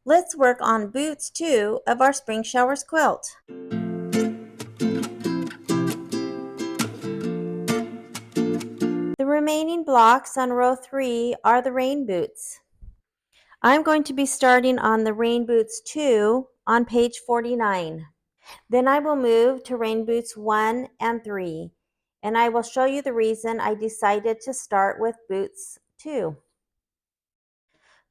Let's work on boots 2 of our spring showers quilt. The remaining blocks on row 3 are the rain boots. I'm going to be starting on the rain boots 2 on page 49. Then I will move to rain boots 1 and 3, and I will show you the reason I decided to start with boots 2.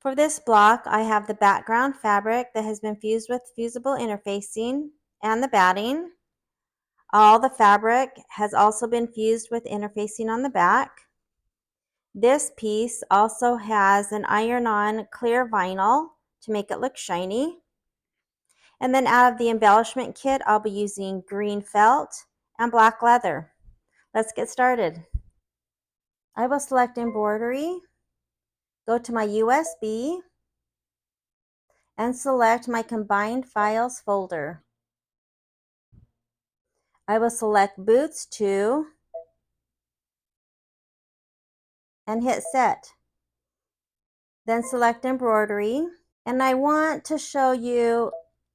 For this block, I have the background fabric that has been fused with fusible interfacing and the batting. All the fabric has also been fused with interfacing on the back. This piece also has an iron-on clear vinyl to make it look shiny. And then out of the embellishment kit, I'll be using green felt and black leather. Let's get started. I will select embroidery, go to my USB, and select my combined files folder. I will select boots 2 and hit set. Then select embroidery, and I want to show you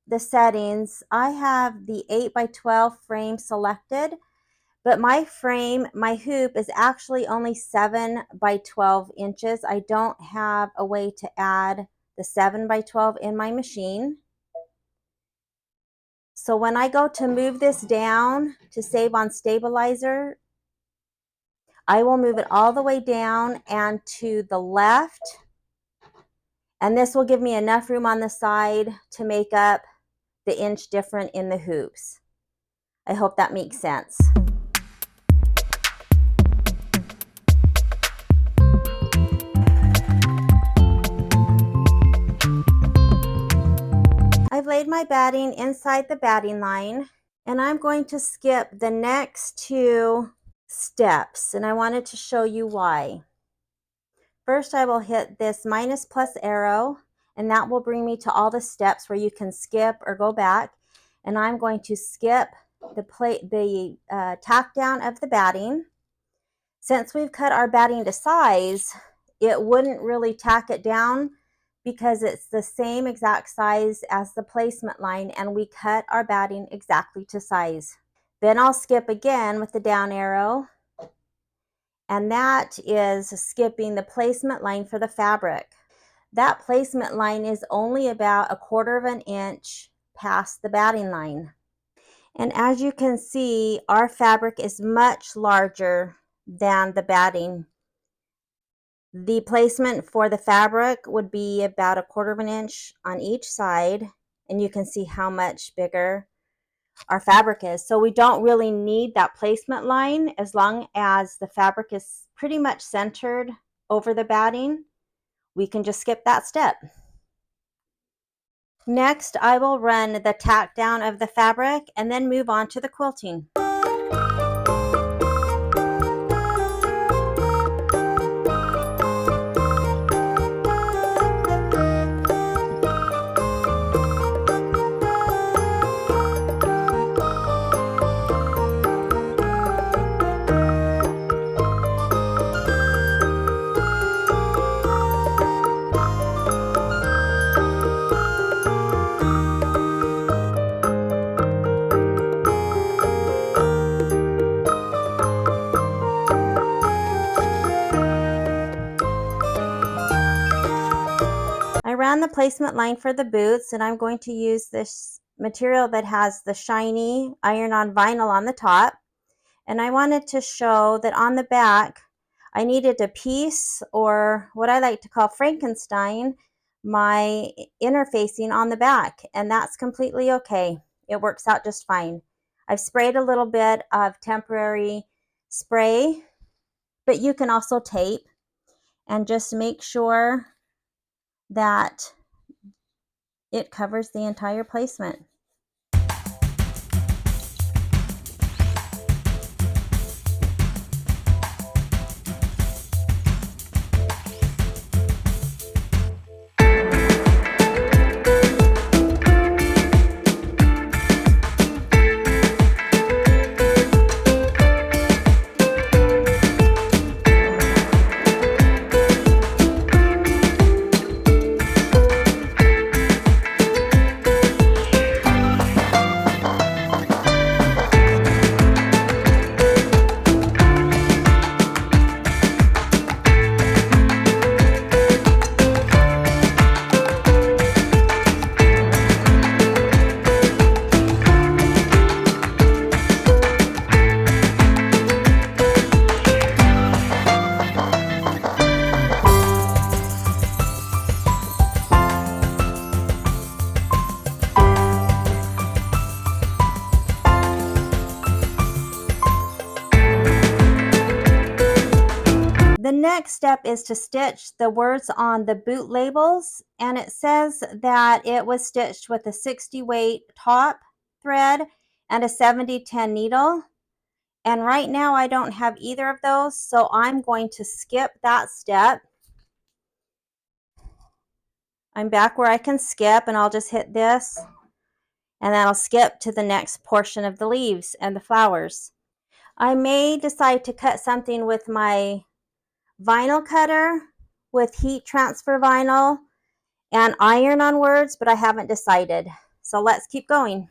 the settings. I have the 8x12 frame selected, but my frame, my hoop is actually only 7x12 inches. I don't have a way to add the 7x12 in my machine. So when I go to move this down to save on stabilizer, I will move it all the way down and to the left. And this will give me enough room on the side to make up the inch difference in the hoops. I hope that makes sense. I've laid my batting inside the batting line, and I'm going to skip the next 2 steps, and I wanted to show you why. First, I will hit this minus plus arrow, and that will bring me to all the steps where you can skip or go back. And I'm going to skip the tack down of the batting. Since we've cut our batting to size, it wouldn't really tack it down because it's the same exact size as the placement line, and we cut our batting exactly to size. Then I'll skip again with the down arrow, and that is skipping the placement line for the fabric. That placement line is only about 1/4 of an inch past the batting line. And as you can see, our fabric is much larger than the batting. The placement for the fabric would be about 1/4 of an inch on each side, and you can see how much bigger our fabric is. So we don't really need that placement line as long as the fabric is pretty much centered over the batting. We can just skip that step. Next, I will run the tack down of the fabric and then move on to the quilting. I ran the placement line for the boots, and I'm going to use this material that has the shiny iron-on vinyl on the top. And I wanted to show that on the back, I needed a piece, or what I like to call Frankenstein, my interfacing on the back, and that's completely okay. It works out just fine. I've sprayed a little bit of temporary spray, but you can also tape, and just make sure that it covers the entire placement. next step is to stitch the words on the boot labels, and it says that it was stitched with a 60 weight top thread and a 70-10 needle. And right now I don't have either of those, so I'm going to skip that step. I'm back where I can skip, and I'll just hit this, and then I'll skip to the next portion of the leaves and the flowers. I may decide to cut something with my vinyl cutter with heat transfer vinyl and iron on words, but I haven't decided. So let's keep going.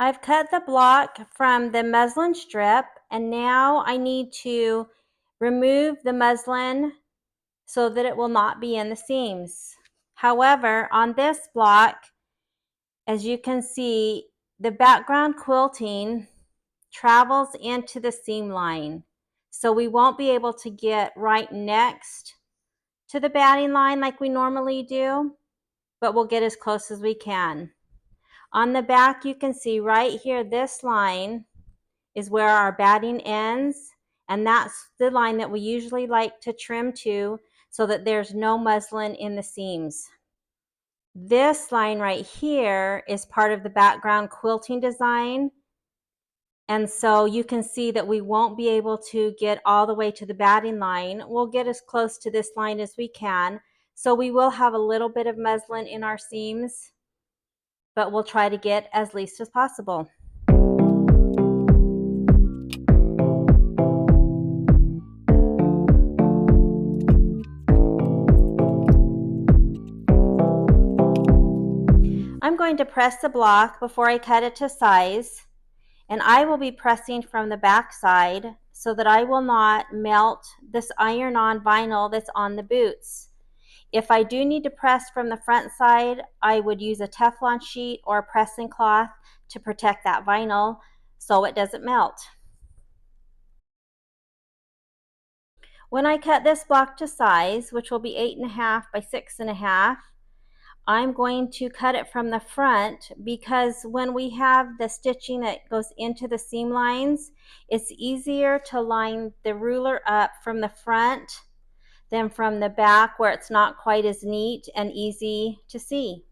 I've cut the block from the muslin strip, and now I need to remove the muslin so that it will not be in the seams. However, on this block, as you can see, the background quilting travels into the seam line. So we won't be able to get right next to the batting line like we normally do, but we'll get as close as we can. On the back, you can see right here, this line is where our batting ends, and that's the line that we usually like to trim to so that there's no muslin in the seams. This line right here is part of the background quilting design, and so you can see that we won't be able to get all the way to the batting line. We'll get as close to this line as we can, so we will have a little bit of muslin in our seams, but we'll try to get as least as possible. I'm going to press the block before I cut it to size, and I will be pressing from the back side so that I will not melt this iron-on vinyl that's on the boots. If I do need to press from the front side, I would use a Teflon sheet or a pressing cloth to protect that vinyl so it doesn't melt. When I cut this block to size, which will be 8.5 by 6.5, I'm going to cut it from the front because when we have the stitching that goes into the seam lines, it's easier to line the ruler up from the front than from the back where it's not quite as neat and easy to see.